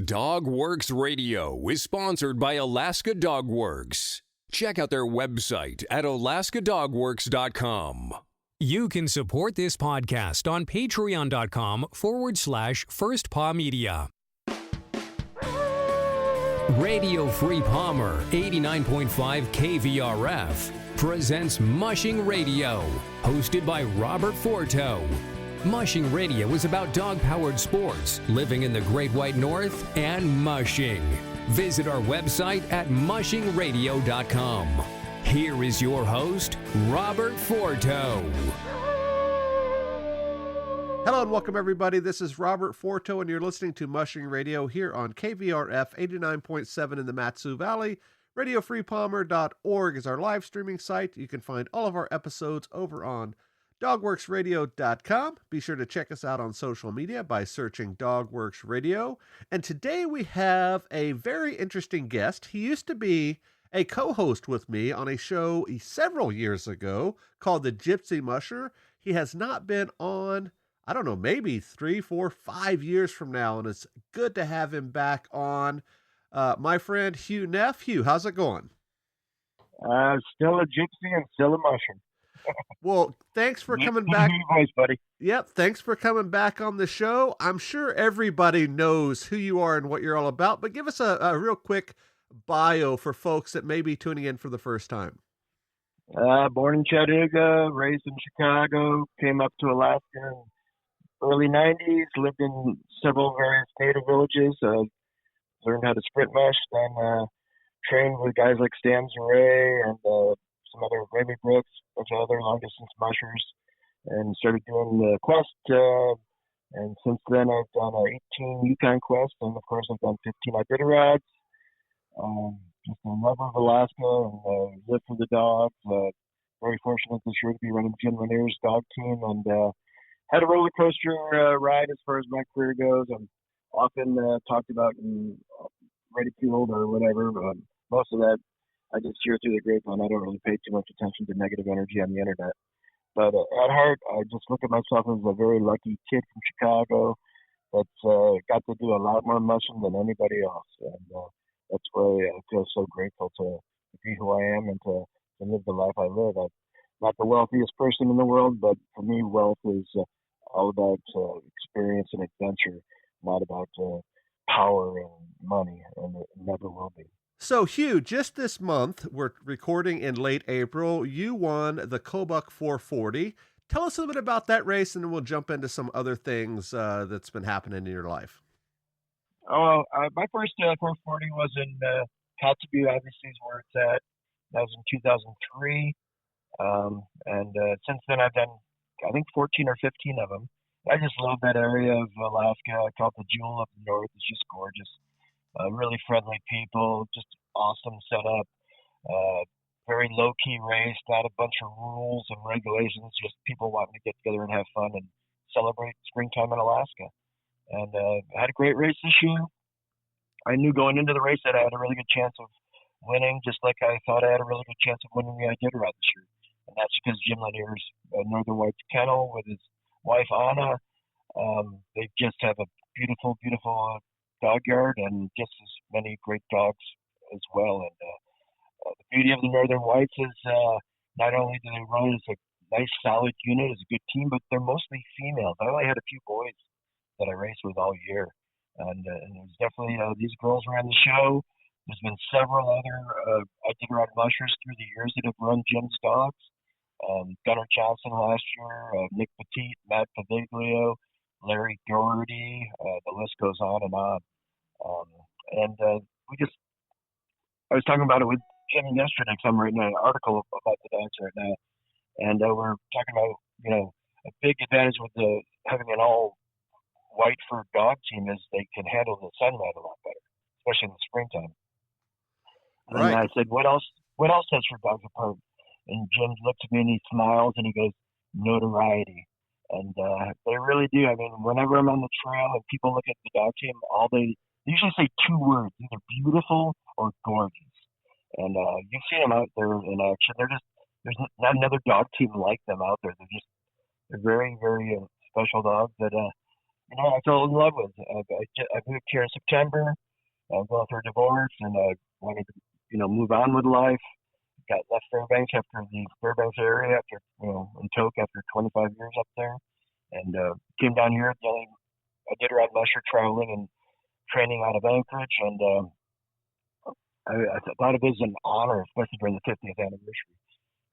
Dogworks Radio is sponsored by Alaska Dogworks. Check out their website at alaskadogworks.com. You can support this podcast on patreon.com/firstpawmedia. Radio Free Palmer 89.5 KVRF presents Mushing Radio, hosted by Robert Forto. Mushing Radio is about dog-powered sports, living in the Great White North, and mushing. Visit our website at mushingradio.com. Here is your host, Robert Forto. Hello and welcome, everybody. This is Robert Forto, and you're listening to Mushing Radio here on KVRF 89.7 in the Mat-Su Valley. RadioFreePalmer.org is our live streaming site. You can find all of our episodes over on dogworksradio.com. Be sure to check us out on social media by searching Dogworks Radio. And today we have a very interesting guest. He used to be a co-host with me on a show several years ago called The Gypsy Musher. He has not been on, I don't know, maybe 3, 4, 5 years from now, and it's good to have him back on. My friend Hugh Neff. Hugh, how's it going? Still a gypsy and still a musher. Well, thanks for coming back. Voice, buddy. Yep, thanks for coming back on the show. I'm sure everybody knows who you are and what you're all about, but give us a real quick bio for folks that may be tuning in for the first time. Born in Chattanooga, raised in Chicago, came up to Alaska in early 90s, lived in several various native villages, learned how to sprint mush, then trained with guys like Stan Zare and some other Raby Brooks, a bunch of other long-distance mushers, and started doing the quest. And since then, I've done 18 Yukon quests, and of course, I've done 15 Iditarods. Just a lover of Alaska and live for the dogs. Very fortunate this year to be running Jim Lanier's dog team, and had a roller coaster ride as far as my career goes. I'm often talked about and ridiculed or whatever. Most of that I just hear through the grapevine. I don't really pay too much attention to negative energy on the internet. But at heart, I just look at myself as a very lucky kid from Chicago that's got to do a lot more mushing than anybody else. And that's why I feel so grateful to be who I am and to live the life I live. I'm not the wealthiest person in the world, but for me, wealth is all about experience and adventure, not about power and money, and it never will be. So, Hugh, just this month, we're recording in late April, you won the Kobuk 440. Tell us a little bit about that race, and then we'll jump into some other things that's been happening in your life. Oh, my first 440 was in Kotzebue, obviously, is where it's at. That was in 2003. And since then, I've done, I think, 14 or 15 of them. I just love that area of Alaska. I call it the Jewel of the North. It's just gorgeous. Really friendly people, just awesome setup. Very low-key race, not a bunch of rules and regulations, just people wanting to get together and have fun and celebrate springtime in Alaska. And I had a great race this year. I knew going into the race that I had a really good chance of winning, just like I thought I had a really good chance of winning the Iditarod this year. And that's because Jim Lanier's Northern White Kennel with his wife, Anna, they just have a beautiful, beautiful dog yard and just as many great dogs as well. And the beauty of the Northern Whites is not only do they run as a nice, solid unit, as a good team, but they're mostly females. I only had a few boys that I raced with all year. And it was definitely, these girls ran the show. There's been several other Iditarod mushers through the years that have run Jim's dogs. Gunnar Johnson last year, Nick Petit, Matt Paviglio, Larry Doherty, the list goes on and on. I was talking about it with Jim yesterday because I'm writing an article about the dogs right now. And we're talking about, a big advantage with having an all white fur dog team is they can handle the sunlight a lot better, especially in the springtime. Right. And I said, what else sets your dogs apart? And Jim looks at me and he smiles and he goes, notoriety. And they really do. I mean, whenever I'm on the trail and people look at the dog team, they usually say 2 words, either beautiful or gorgeous. And you've seen them out there in action. There's not another dog team like them out there. They're very, very special dogs that I fell in love with. I moved here in September. I was going through a divorce, and I wanted to, move on with life. Got left Fairbanks after the Fairbanks area after, in Tok after 25 years up there, and came down here. I did ride musher traveling and training out of Anchorage, and I thought of it as an honor, especially during the 50th anniversary.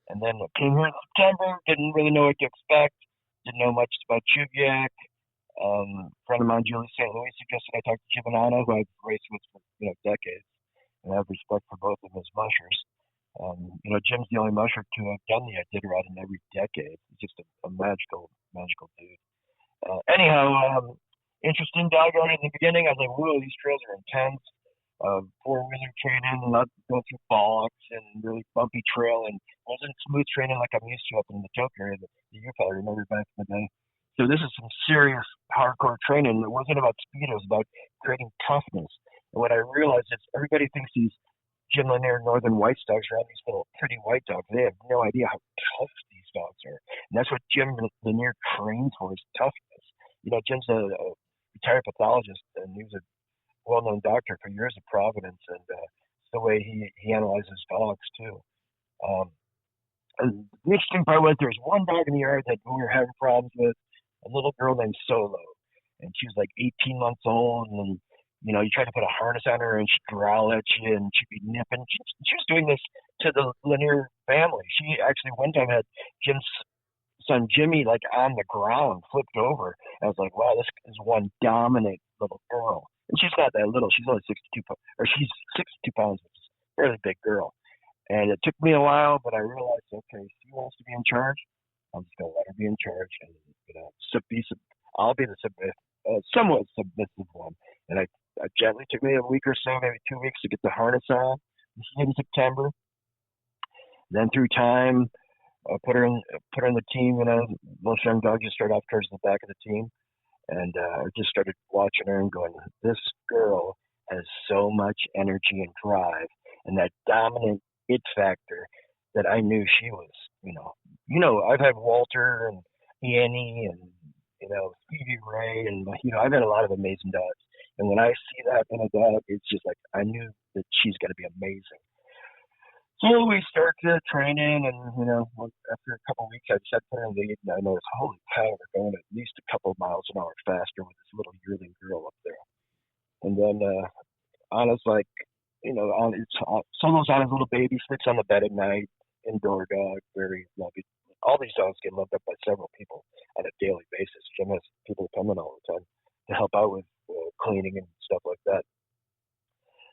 And then I came here in September, didn't really know what to expect, didn't know much about Chugiak. A friend of mine, Julie St. Louis, suggested I talk to Jim and Anna, who I've raced with for decades, and I have respect for both of them as mushers. Jim's the only musher to have done the Iditarod in every decade. He's just a magical dude. Interesting dog owner in the beginning. I was like, whoa, these trails are intense. Four-wheeler training, not going through bogs and really bumpy trail, and wasn't smooth training like I'm used to up in the Tok area that you probably remember back in the day. So this is some serious hardcore training. It wasn't about speed, it was about creating toughness. And what I realized is everybody thinks these Jim Lanier Northern White dogs are all these little pretty white dogs. They have no idea how tough these dogs are. And that's what Jim Lanier trains for, is toughness. Jim's a retired pathologist, and he was a well-known doctor for years at Providence, and it's the way he analyzes dogs too. And the interesting part was there was one dog in the yard that we were having problems with, a little girl named Solo, and she was like 18 months old, and you try to put a harness on her, and she'd growl at you, and she'd be nipping. She was doing this to the Lanier family. She actually one time had Jim's son Jimmy like on the ground, flipped over. I was like, wow, this is one dominant little girl. And she's not that little. She's only 62 pounds, which is a fairly big girl. And it took me a while, but I realized, okay, she wants to be in charge. I'm just going to let her be in charge, and I'll be the somewhat submissive one. And I gently, took me a week or so, maybe 2 weeks to get the harness on. This is in September. Then through time, put her in the team. Most young dogs just start off towards the back of the team. And I just started watching her and going, this girl has so much energy and drive and that dominant it factor that I knew she was, I've had Walter and Annie and, Stevie Ray, and, I've had a lot of amazing dogs. And when I see that in a dog, it's just like, I knew that she's going to be amazing. So we start training, and after a couple of weeks, I decided to put her in the lead, and I noticed, holy cow, we're going at least a couple of miles an hour faster with this little yearling girl up there. And then Anna's like, Solo's Anna's little baby, sleeps on the bed at night, indoor dog, very lovely. All these dogs get loved up by several people on a daily basis. Jim has people coming all the time to help out with cleaning and stuff like that.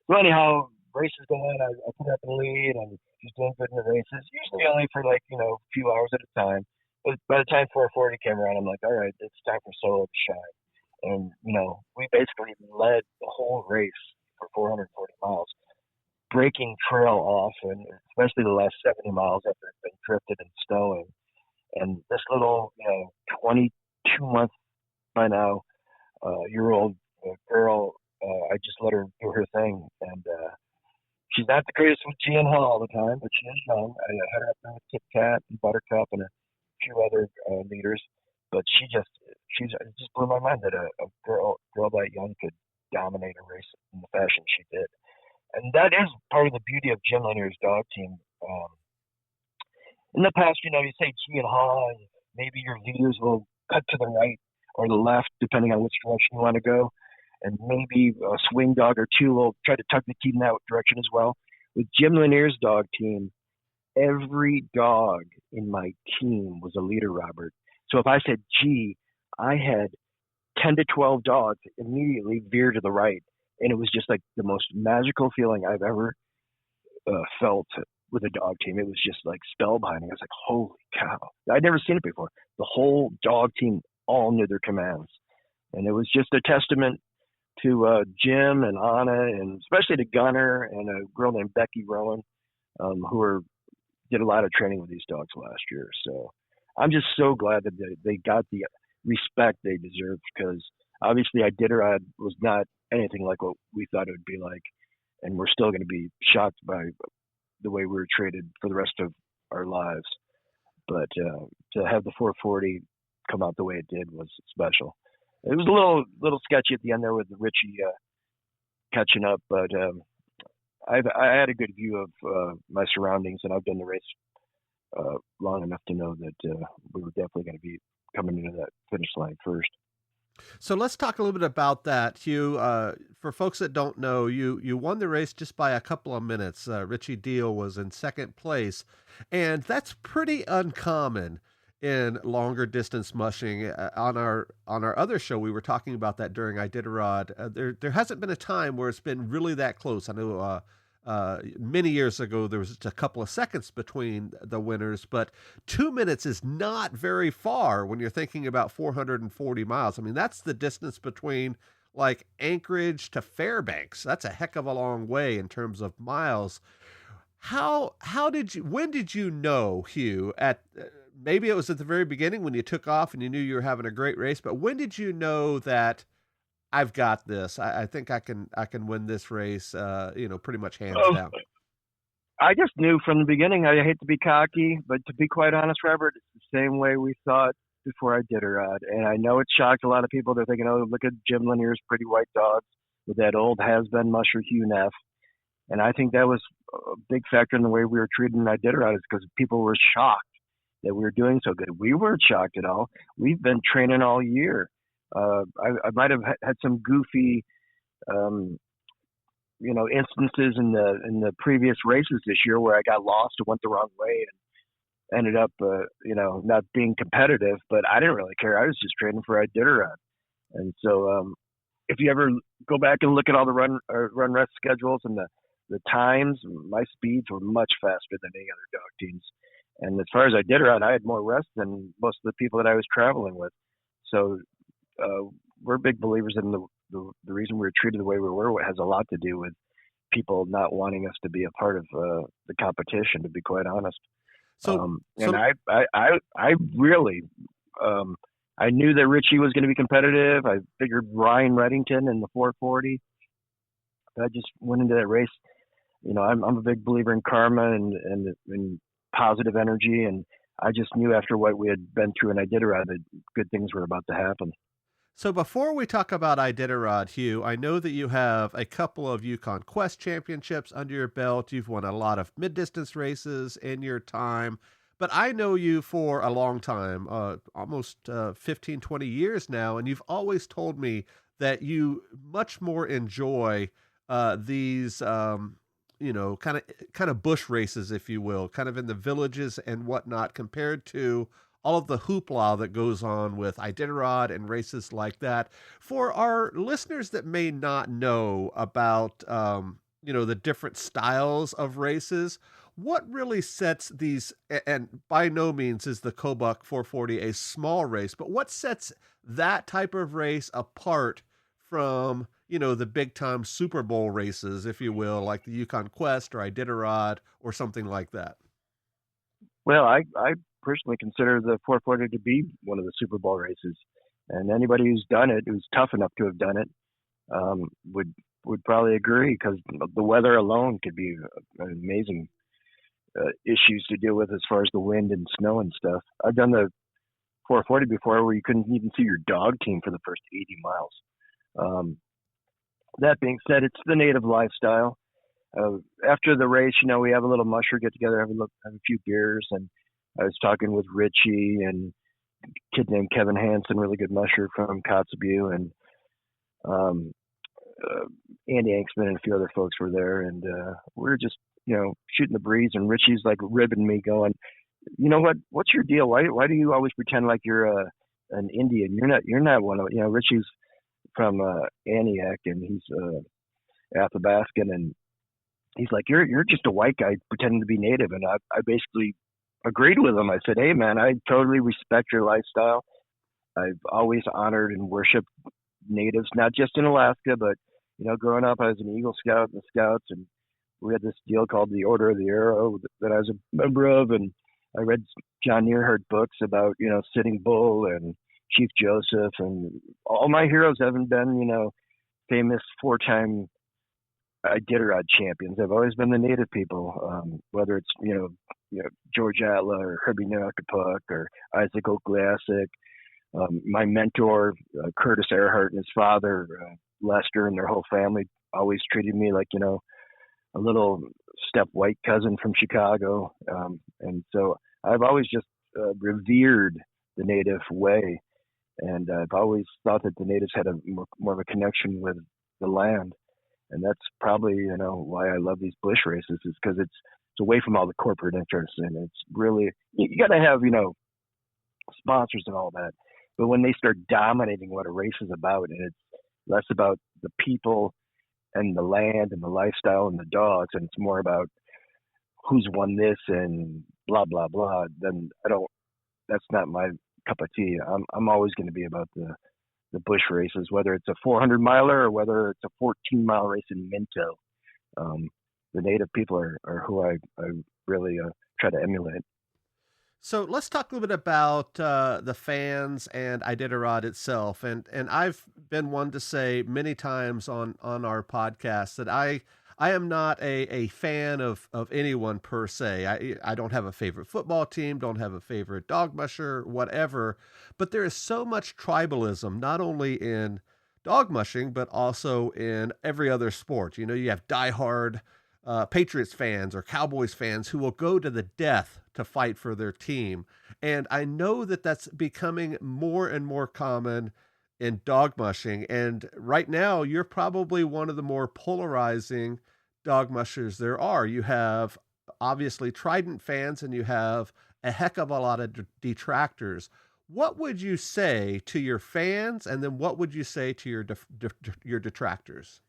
So anyhow, races go on. I put her up in the lead, and she's doing good in the races. Usually only for a few hours at a time. But by the time 440 came around, I'm like, all right, it's time for Solo to shine. And we basically led the whole race for 440 miles, breaking trail off, and especially the last 70 miles after it's been drifted and snowing. And this little 22-month by now year-old girl, I just let her do her thing, and she's not the greatest with G and Hall all the time, but she is young. I had her up there with Kit Kat and Buttercup and a few other leaders, but it just blew my mind that a girl that young could dominate a race in the fashion she did. And that is part of the beauty of Jim Lanier's dog team. In the past, you say G and Hall, and maybe your leaders will cut to the right or the left, depending on which direction you want to go. And maybe a swing dog or two will try to tug the team in that direction as well. With Jim Lanier's dog team, every dog in my team was a leader, Robert. So if I said G, I had 10 to 12 dogs immediately veer to the right. And it was just like the most magical feeling I've ever felt with a dog team. It was just like spellbinding. I was like, holy cow. I'd never seen it before. The whole dog team all knew their commands. And it was just a testament to Jim and Anna, and especially to Gunner and a girl named Becky Rowan, who did a lot of training with these dogs last year. So I'm just so glad that they got the respect they deserved, because obviously Iditarod was not anything like what we thought it would be like, and we're still going to be shocked by the way we were treated for the rest of our lives. But to have the 440 come out the way it did was special. It was a little sketchy at the end there with Richie catching up, but I had a good view of my surroundings, and I've done the race long enough to know that we were definitely going to be coming into that finish line first. So let's talk a little bit about that, Hugh. For folks that don't know, you won the race just by a couple of minutes. Richie Deal was in second place, and that's pretty uncommon in longer distance mushing. On our other show, we were talking about that during Iditarod. There hasn't been a time where it's been really that close. I know many years ago there was just a couple of seconds between the winners, but 2 minutes is not very far when you're thinking about 440 miles. I mean, that's the distance between like Anchorage to Fairbanks. That's a heck of a long way in terms of miles. When did you know, Hugh, maybe it was at the very beginning when you took off and you knew you were having a great race, but when did you know that I've got this? I think I can win this race, pretty much hands down. I just knew from the beginning. I hate to be cocky, but to be quite honest, Robert, it's the same way we thought before Iditarod. And I know it shocked a lot of people. They're thinking, oh, look at Jim Lanier's Pretty White Dogs with that old has-been musher Hugh Neff. And I think that was a big factor in the way we were treated in Iditarod, is because people were shocked that we were doing so good. We weren't shocked at all. We've been training all year. I might have had some goofy, instances in the previous races this year where I got lost and went the wrong way and ended up, not being competitive. But I didn't really care. I was just training for Iditarod. And so, if you ever go back and look at all the run rest schedules and the times, my speeds were much faster than any other dog teams. And as far as Iditarod, I had more rest than most of the people that I was traveling with. So we're big believers in the reason we were treated the way we were has a lot to do with people not wanting us to be a part of the competition, to be quite honest. I really I knew that Richie was going to be competitive. I figured Ryan Reddington in the 440. I just went into that race. I'm a big believer in karma and positive energy, and I just knew after what we had been through in Iditarod that good things were about to happen. So before we talk about Iditarod, Hugh, I know that you have a couple of Yukon Quest championships under your belt. You've won a lot of mid-distance races in your time, but I know you for a long time, almost 15, 20 years now, and you've always told me that you much more enjoy these kind of bush races, if you will, kind of in the villages and whatnot, compared to all of the hoopla that goes on with Iditarod and races like that. For our listeners that may not know about, the different styles of races, what really sets these, and by no means is the Kobuk 440 a small race, but what sets that type of race apart from, the big time Super Bowl races, if you will, like the Yukon Quest or Iditarod or something like that? Well, I personally consider the 440 to be one of the Super Bowl races, and anybody who's done it, who's tough enough to have done it, would probably agree, because the weather alone could be an amazing issues to deal with as far as the wind and snow and stuff. I've done the 440 before where you couldn't even see your dog team for the first 80 miles. That being said, it's the native lifestyle. After the race, we have a little musher get together, have a few beers, and I was talking with Richie and a kid named Kevin Hansen, really good musher from Kotzebue, and Andy Anksman and a few other folks were there, and we were just shooting the breeze, and Richie's like ribbing me, going, what's your deal? Why do you always pretend like you're an Indian? You're not one of Richie's from Antioch, and he's Athabascan, and he's like, you're just a white guy pretending to be native. And I basically agreed with him. I said, hey man, I totally respect your lifestyle. I've always honored and worshiped natives, not just in Alaska, but growing up I was an Eagle Scout in the Scouts, and we had this deal called the Order of the Arrow that I was a member of, and I read John Nearhart books about Sitting Bull and Chief Joseph, and all my heroes haven't been famous 4-time Iditarod champions. I've always been the native people, whether it's George Atla or Herbie Nakapuk or Isaac Okliasik, My mentor, Curtis Earhart, and his father, Lester, and their whole family always treated me like, a little step white cousin from Chicago. And so I've always just revered the native way. And I've always thought that the natives had a more of a connection with the land. And that's probably, why I love these bush races, is because it's away from all the corporate interests. And it's really, you got to have, sponsors and all that. But when they start dominating what a race is about, and it's less about the people and the land and the lifestyle and the dogs, and it's more about who's won this and blah, blah, blah, then that's not my cup of tea. I'm always going to be about the bush races, whether it's a 400 miler or whether it's a 14-mile race in Minto. The native people are who I really try to emulate. So let's talk a little bit about the fans and Iditarod itself. And I've been one to say many times on our podcast that I am not a fan of anyone per se. I don't have a favorite football team, don't have a favorite dog musher, whatever. But there is so much tribalism, not only in dog mushing, but also in every other sport. You have diehard Patriots fans or Cowboys fans who will go to the death to fight for their team. And I know that that's becoming more and more common in dog mushing. And right now, you're probably one of the more polarizing dog mushers there are. You have obviously Trident fans and you have a heck of a lot of detractors. What would you say to your fans? And then what would you say to your detractors?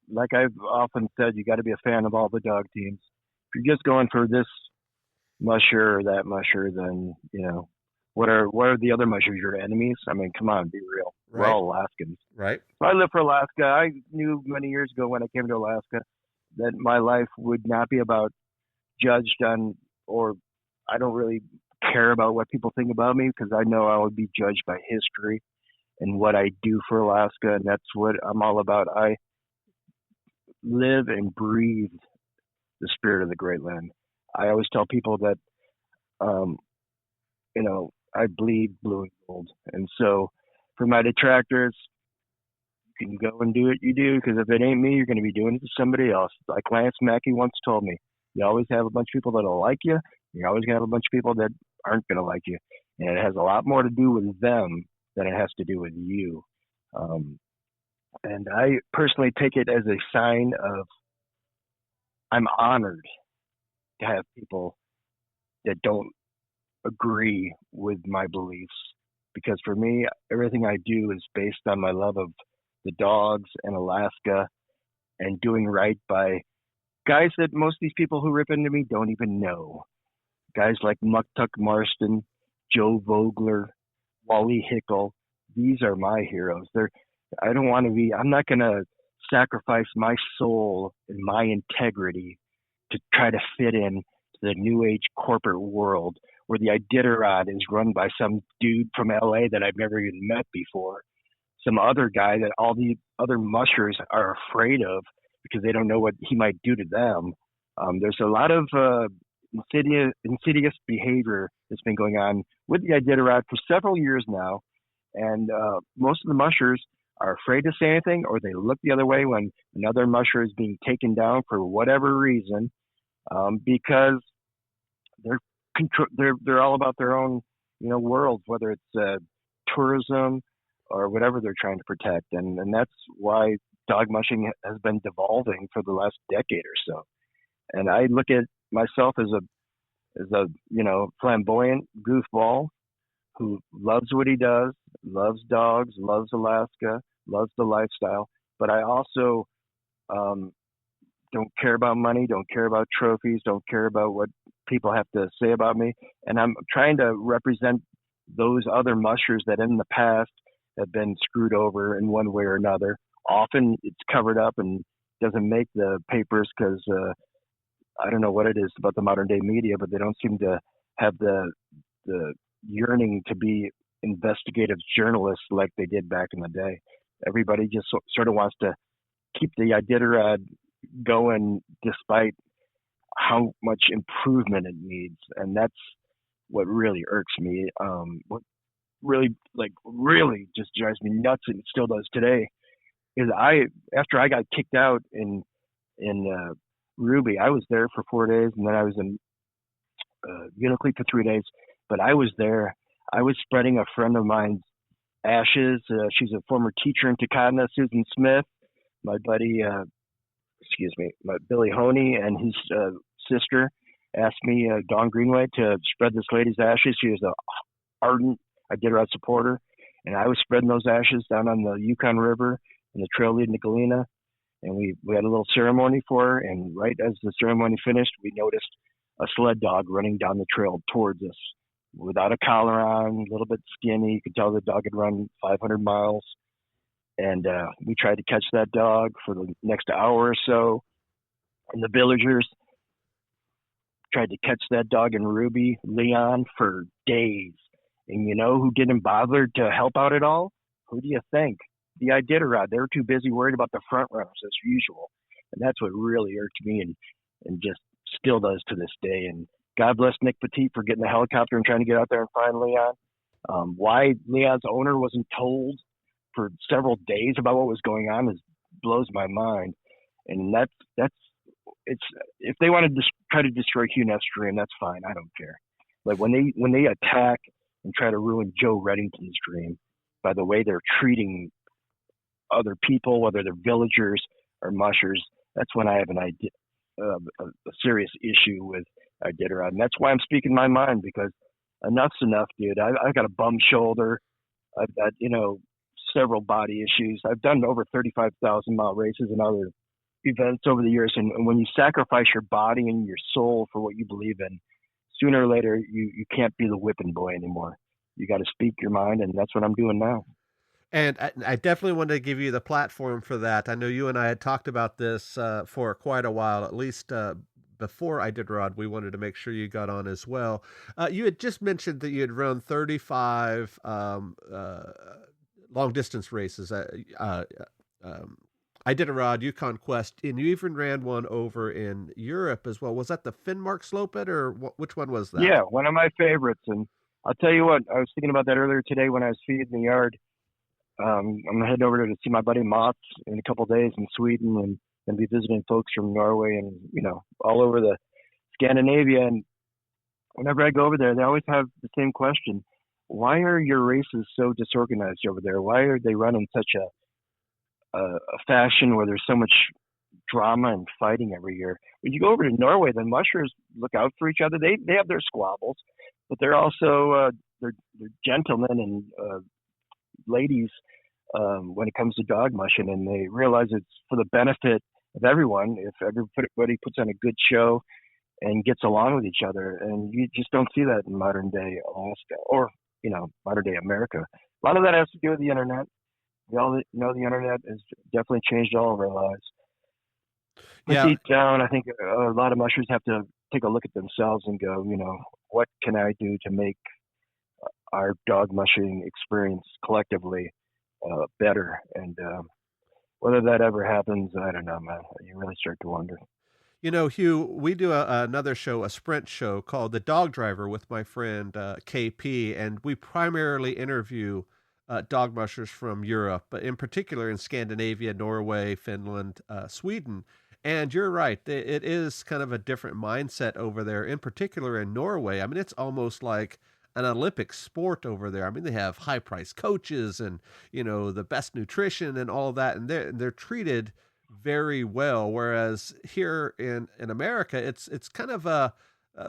Like I've often said, you got to be a fan of all the dog teams. If you're just going for this musher or that musher, then what are the other mushers? Your enemies? I mean, come on, be real. Right. We're all Alaskans, right? So I live for Alaska. I knew many years ago when I came to Alaska that my life would not be about judged on, or I don't really care about what people think about me, because I know I would be judged by history and what I do for Alaska, and that's what I'm all about. I live and breathe the spirit of the great land. I always tell people that, I bleed blue and gold. And so for my detractors, you can go and do what you do, because if it ain't me, you're going to be doing it to somebody else. Like Lance Mackey once told me, you always have a bunch of people that'll like you. You're always going to have a bunch of people that aren't going to like you. And it has a lot more to do with them than it has to do with you. And I personally take it as a sign of, I'm honored to have people that don't agree with my beliefs, because for me, everything I do is based on my love of the dogs and Alaska and doing right by guys that most of these people who rip into me don't even know. Guys like Muktuk Marston, Joe Vogler, Wally Hickel. These are my heroes. I'm not going to sacrifice my soul and my integrity to try to fit in to the new age corporate world where the Iditarod is run by some dude from LA that I've never even met before. Some other guy that all the other mushers are afraid of because they don't know what he might do to them. There's a lot of insidious behavior that's been going on with the Iditarod for several years now. And most of the mushers are afraid to say anything, or they look the other way when another musher is being taken down for whatever reason, because they're all about their own, world, whether it's tourism or whatever they're trying to protect. And that's why dog mushing has been devolving for the last decade or so. And I look at myself as a flamboyant goofball who loves what he does, loves dogs, loves Alaska, loves the lifestyle. But I also don't care about money, don't care about trophies, don't care about what people have to say about me. And I'm trying to represent those other mushers that in the past have been screwed over in one way or another. Often it's covered up and doesn't make the papers because I don't know what it is about the modern day media, but they don't seem to have the yearning to be investigative journalists like they did back in the day. Everybody just sort of wants to keep the Iditarod going despite how much improvement it needs. And that's what really irks me, what really just drives me nuts, and it still does today, is after I got kicked out in Ruby, I was there for 4 days, and then I was in Unalakleet for 3 days. But I was there. I was spreading a friend of mine's ashes. She's a former teacher in Takadna, Susan Smith. My buddy, my Billy Honey and his sister asked me, Dawn Greenway, to spread this lady's ashes. She was a ardent Iditarod supporter, and I was spreading those ashes down on the Yukon River and the trail leading to Galena. And we had a little ceremony for her, and right as the ceremony finished, we noticed a sled dog running down the trail towards us without a collar on, a little bit skinny. You could tell the dog had run 500 miles. And we tried to catch that dog for the next hour or so. And the villagers tried to catch that dog in Ruby, Leon, for days. And you know who didn't bother to help out at all? Who do you think? The Iditarod. They were too busy worried about the front runners as usual. And that's what really irked me and just still does to this day. And God bless Nick Petit for getting the helicopter and trying to get out there and find Leon. Why Leon's owner wasn't told for several days about what was going on blows my mind. And that's if they want to try to destroy Hugh Neff's dream, that's fine. I don't care. Like when they attack and try to ruin Joe Reddington's dream by the way they're treating other people, whether they're villagers or mushers, that's when I have an idea, a serious issue with Iditarod. And that's why I'm speaking my mind, because enough's enough, dude. I've got a bum shoulder. I've got, several body issues. I've done over 35,000 mile races and other events over the years. And when you sacrifice your body and your soul for what you believe in, sooner or later, you can't be the whipping boy anymore. You got to speak your mind. And that's what I'm doing now. And I definitely wanted to give you the platform for that. I know you and I had talked about this for quite a while, at least before Iditarod. We wanted to make sure you got on as well. You had just mentioned that you had run 35 long distance races. Iditarod, Yukon Quest, and you even ran one over in Europe as well. Was that the Finnmark Slope It, or which one was that? Yeah, one of my favorites. And I'll tell you what, I was thinking about that earlier today when I was feeding the yard. I'm heading over there to see my buddy Mats in a couple of days in Sweden, and be visiting folks from Norway and all over the Scandinavia. And whenever I go over there, they always have the same question: why are your races so disorganized over there? Why are they run in such a fashion where there's so much drama and fighting every year? When you go over to Norway, the mushers look out for each other. They have their squabbles, but they're also they're gentlemen and ladies when it comes to dog mushing, and they realize it's for the benefit of everyone if everybody puts on a good show and gets along with each other. And you just don't see that in modern day Alaska or modern day America. A lot of that has to do with the internet. We all know the internet has definitely changed all of our lives. But deep down, I think a lot of mushers have to take a look at themselves and go, what can I do to make our dog mushing experience collectively better? And whether that ever happens, I don't know, man. You really start to wonder. Hugh, we do another show, a sprint show called The Dog Driver with my friend KP, and we primarily interview dog mushers from Europe, but in particular in Scandinavia, Norway, Finland, Sweden. And you're right, it is kind of a different mindset over there, in particular in Norway. I mean, it's almost like an Olympic sport over there. I mean, they have high-priced coaches and, the best nutrition and all of that, and they're treated very well, whereas here in America, it's kind of a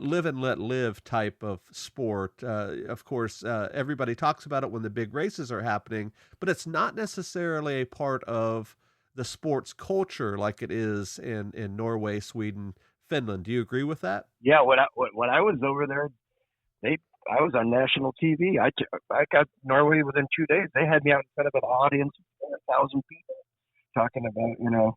live and let live type of sport. Of course, everybody talks about it when the big races are happening, but it's not necessarily a part of the sports culture like it is in Norway, Sweden, Finland. Do you agree with that? Yeah, when I was over there, I was on national TV. I got Norway within 2 days. They had me out in front of an audience of 1,000 people talking about,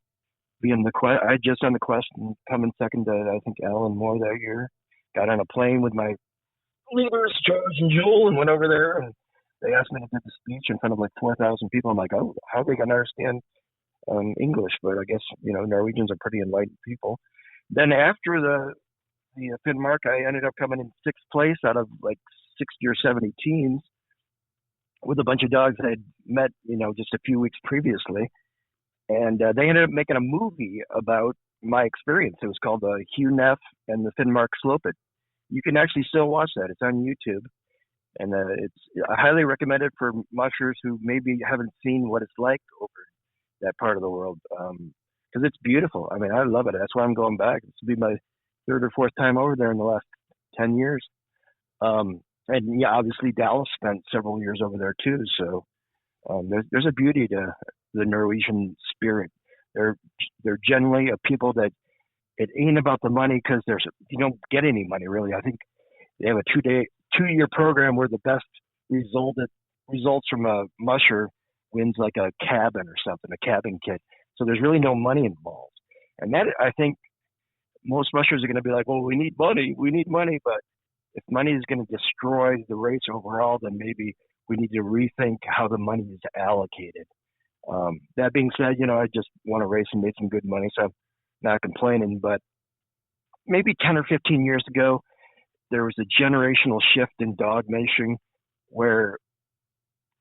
being the quest. I just on the quest and coming second to, I think, Alan Moore that year. Got on a plane with my leaders, George and Joel, and went over there. And they asked me to give the speech in front of like 4,000 people. I'm like, oh, how are they going to understand English? But I guess, Norwegians are pretty enlightened people. Then after the Finnmark, I ended up coming in sixth place out of like 60 or 70 teams with a bunch of dogs I had met, just a few weeks previously. And they ended up making a movie about my experience. It was called Hugh Neff and the Finnmark Slope It. You can actually still watch that. It's on YouTube. And I highly recommend it for mushers who maybe haven't seen what it's like over that part of the world. Because it's beautiful. I mean, I love it. That's why I'm going back. This will be my third or fourth time over there in the last 10 years. And yeah, obviously Dallas spent several years over there too. So there's a beauty to the Norwegian spirit. They're generally a people that it ain't about the money, because you don't get any money really. I think they have a 2-year program where the best results from a musher wins like a cabin or something, a cabin kit. So there's really no money involved. And that, I think most mushers are going to be like, well, we need money. But if money is going to destroy the race overall, then maybe we need to rethink how the money is allocated. That being said, I just won a race and made some good money, so I'm not complaining. But maybe 10 or 15 years ago, there was a generational shift in dog mushing where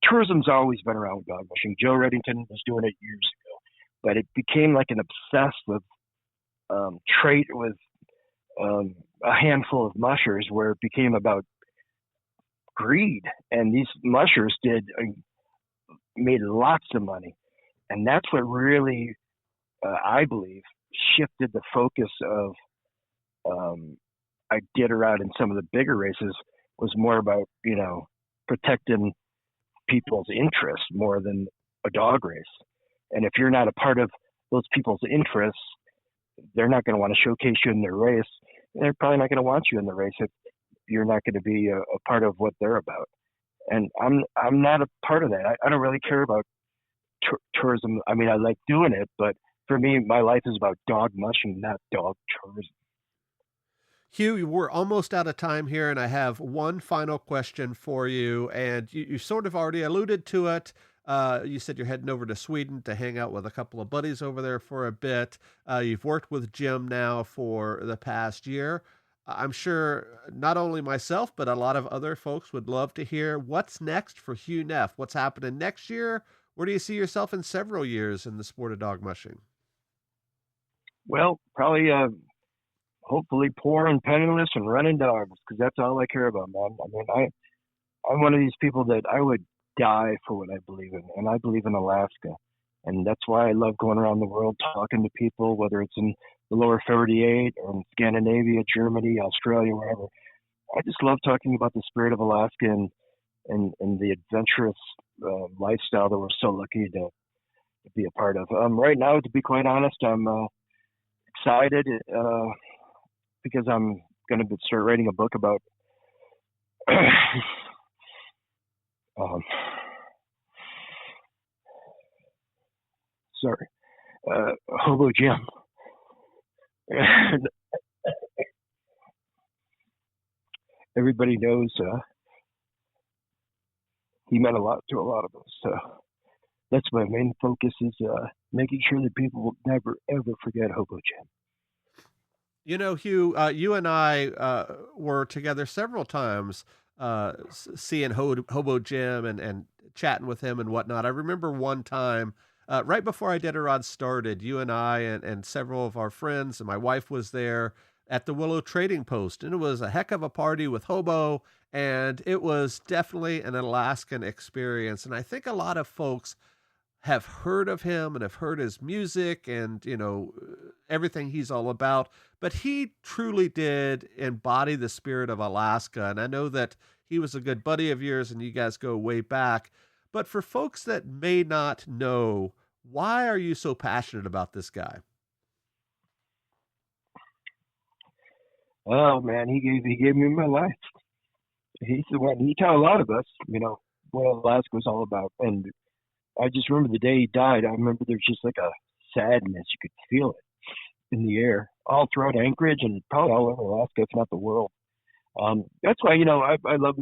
tourism's always been around dog mushing. Joe Reddington was doing it years ago, but it became like an obsessive trait with a handful of mushers, where it became about greed. And these mushers made lots of money. And that's what really, I believe, shifted the focus of Iditarod and some of the bigger races. Was more about, protecting people's interests more than a dog race. And if you're not a part of those people's interests, they're not going to want to showcase you in their race. They're probably not going to want you in the race if you're not going to be a part of what they're about. And I'm not a part of that. I don't really care about tourism. I mean, I like doing it, but for me, my life is about dog mushing, not dog tourism. Hugh, we're almost out of time here, and I have one final question for you. And you sort of already alluded to it. You said you're heading over to Sweden to hang out with a couple of buddies over there for a bit. You've worked with Jim now for the past year. I'm sure not only myself, but a lot of other folks would love to hear what's next for Hugh Neff. What's happening next year? Where do you see yourself in several years in the sport of dog mushing? Well, probably hopefully poor and penniless and running dogs, because that's all I care about, man. I mean, I'm one of these people that I would die for what I believe in, and I believe in Alaska. And that's why I love going around the world talking to people, whether it's in the lower 38 or in Scandinavia, Germany, Australia, wherever. I just love talking about the spirit of Alaska and the adventurous lifestyle that we're so lucky to be a part of. Right now, to be quite honest, I'm excited because I'm going to start writing a book about Hobo Jim. Everybody knows he meant a lot to a lot of us. So that's my main focus, is making sure that people will never, ever forget Hobo Jim. Hugh, you and I were together several times seeing Hobo Jim and chatting with him and whatnot. I remember one time, right before Iditarod started, you and I and several of our friends, and my wife was there at the Willow Trading Post, and it was a heck of a party with Hobo, and it was definitely an Alaskan experience. And I think a lot of folks have heard of him and have heard his music and, everything he's all about, but he truly did embody the spirit of Alaska. And I know that he was a good buddy of yours and you guys go way back, but for folks that may not know, why are you so passionate about this guy? Oh man, he gave me my life. He's the one. He taught a lot of us, what Alaska was all about. And I just remember the day he died. I remember there's just like a sadness. You could feel it in the air, all throughout Anchorage and probably all over Alaska, if not the world. That's why I love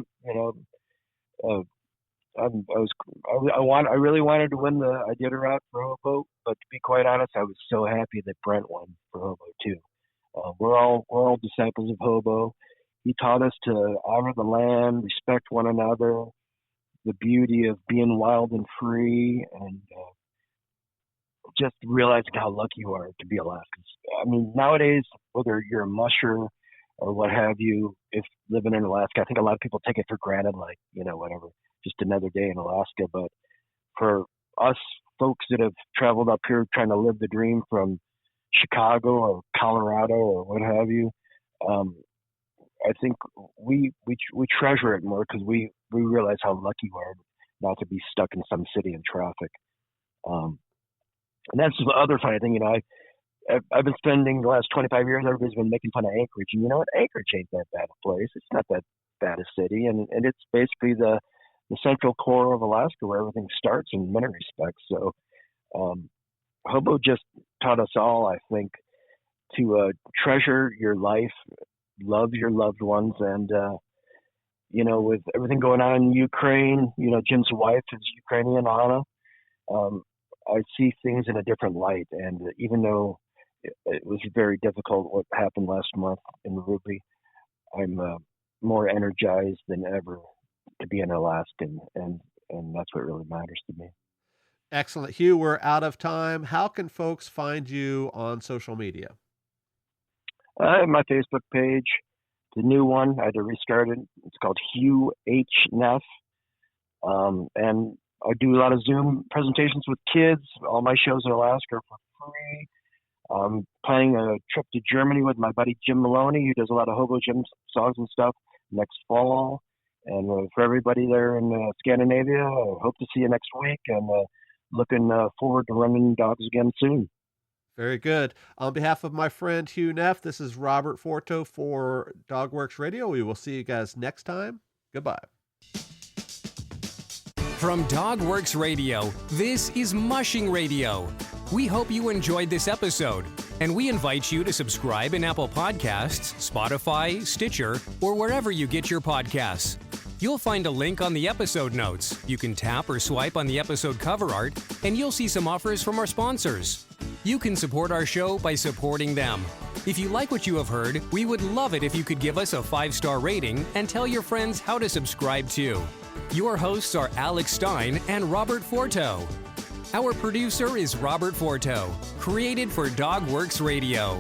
I really wanted to win the Iditarod for Hobo, but to be quite honest, I was so happy that Brent won for Hobo too. We're all disciples of Hobo. He taught us to honor the land, respect one another, the beauty of being wild and free, and just realizing how lucky you are to be Alaskans. I mean, nowadays, whether you're a musher or what have you, if living in Alaska, I think a lot of people take it for granted, like, whatever, just another day in Alaska. But for us folks that have traveled up here trying to live the dream from Chicago or Colorado or what have you, I think we treasure it more because we realize how lucky we are not to be stuck in some city in traffic. And that's the other funny thing, I've been spending the last 25 years, everybody's been making fun of Anchorage. And you know what? Anchorage ain't that bad a place. It's not that bad a city. And it's basically the central core of Alaska where everything starts in many respects. So Hobo just taught us all, I think, to treasure your life, love your loved ones. And, with everything going on in Ukraine, Jim's wife is Ukrainian, Anna. I see things in a different light. And even though it was very difficult what happened last month in Ruby, I'm more energized than ever to be an Alaskan. And that's what really matters to me. Excellent. Hugh, we're out of time. How can folks find you on social media? I have my Facebook page, the new one. I had to restart it. It's called Hugh Neff. And I do a lot of Zoom presentations with kids. All my shows in Alaska are for free. I'm planning a trip to Germany with my buddy Jim Maloney, who does a lot of Hobo Jim songs and stuff, next fall. And for everybody there in Scandinavia, I hope to see you next week. And looking forward to running dogs again soon. Very good. On behalf of my friend Hugh Neff, this is Robert Forto for Dogworks Radio. We will see you guys next time. Goodbye. From Dogworks Radio, this is Mushing Radio. We hope you enjoyed this episode, and we invite you to subscribe in Apple Podcasts, Spotify, Stitcher, or wherever you get your podcasts. You'll find a link on the episode notes. You can tap or swipe on the episode cover art, and you'll see some offers from our sponsors. You can support our show by supporting them. If you like what you have heard, we would love it if you could give us a 5-star rating and tell your friends how to subscribe too. Your hosts are Alex Stein and Robert Forto. Our producer is Robert Forto, created for Dogworks Radio.